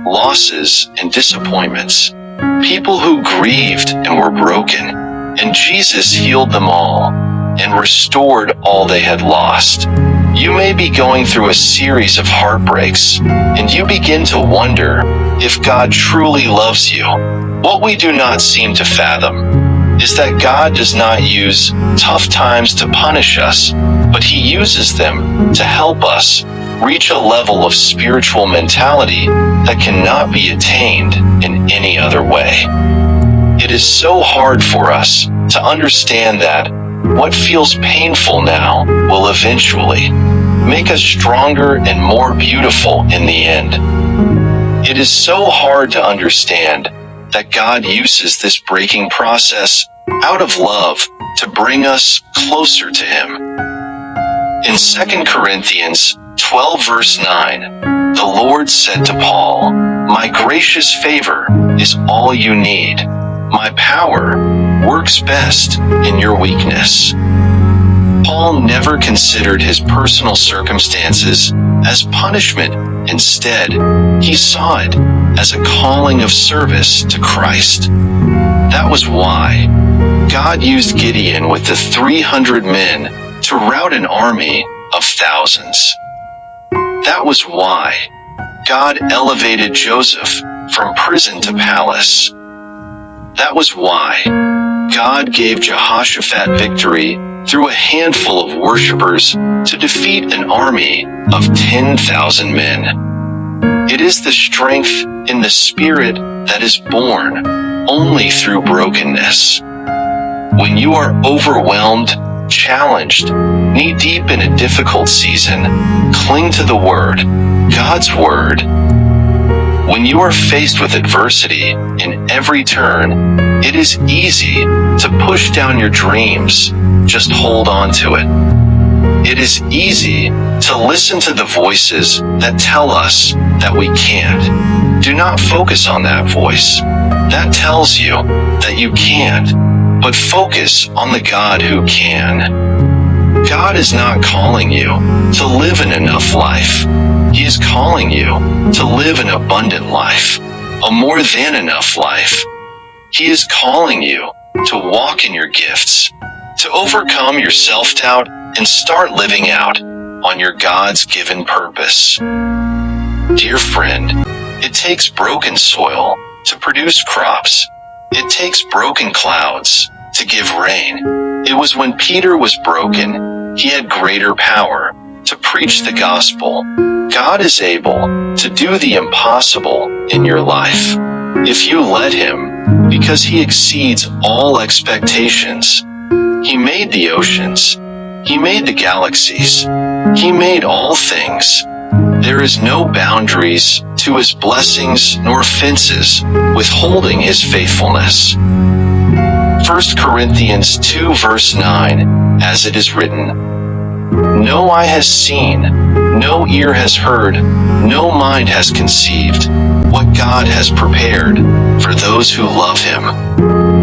losses, and disappointments. People who grieved and were broken, and Jesus healed them all and restored all they had lost. You may be going through a series of heartbreaks, and you begin to wonder if God truly loves you. What we do not seem to fathom is that God does not use tough times to punish us, but He uses them to help us reach a level of spiritual mentality that cannot be attained in any other way. It is so hard for us to understand that what feels painful now will eventually make us stronger and more beautiful in the end. It is so hard to understand that God uses this breaking process out of love to bring us closer to Him. In 2 Corinthians 12 verse 9, the Lord said to Paul, "My gracious favor is all you need. My power works best in your weakness." Paul never considered his personal circumstances as punishment. Instead, he saw it as a calling of service to Christ. That was why God used Gideon with the 300 men to rout an army of thousands. That was why God elevated Joseph from prison to palace. That was why God gave Jehoshaphat victory through a handful of worshipers to defeat an army of 10,000 men. It is the strength in the Spirit that is born only through brokenness. When you are overwhelmed, challenged, knee-deep in a difficult season, cling to the Word, God's Word. When you are faced with adversity in every turn, it is easy to push down your dreams. Just hold on to it. It is easy to listen to the voices that tell us that we can't. Do not focus on that voice. That tells you that you can't, but focus on the God who can. God is not calling you to live an enough life. He is calling you to live an abundant life, a more than enough life. He is calling you to walk in your gifts, to overcome your self-doubt and start living out on your God's given purpose. Dear friend, it takes broken soil to produce crops. It takes broken clouds to give rain. It was when Peter was broken, he had greater power to preach the gospel. God is able to do the impossible in your life if you let Him, because He exceeds all expectations. He made the oceans. He made the galaxies. He made all things. There is no boundaries to His blessings nor fences withholding His faithfulness. 1 Corinthians 2 verse 9, as it is written, "No eye has seen, no ear has heard, no mind has conceived what God has prepared for those who love Him."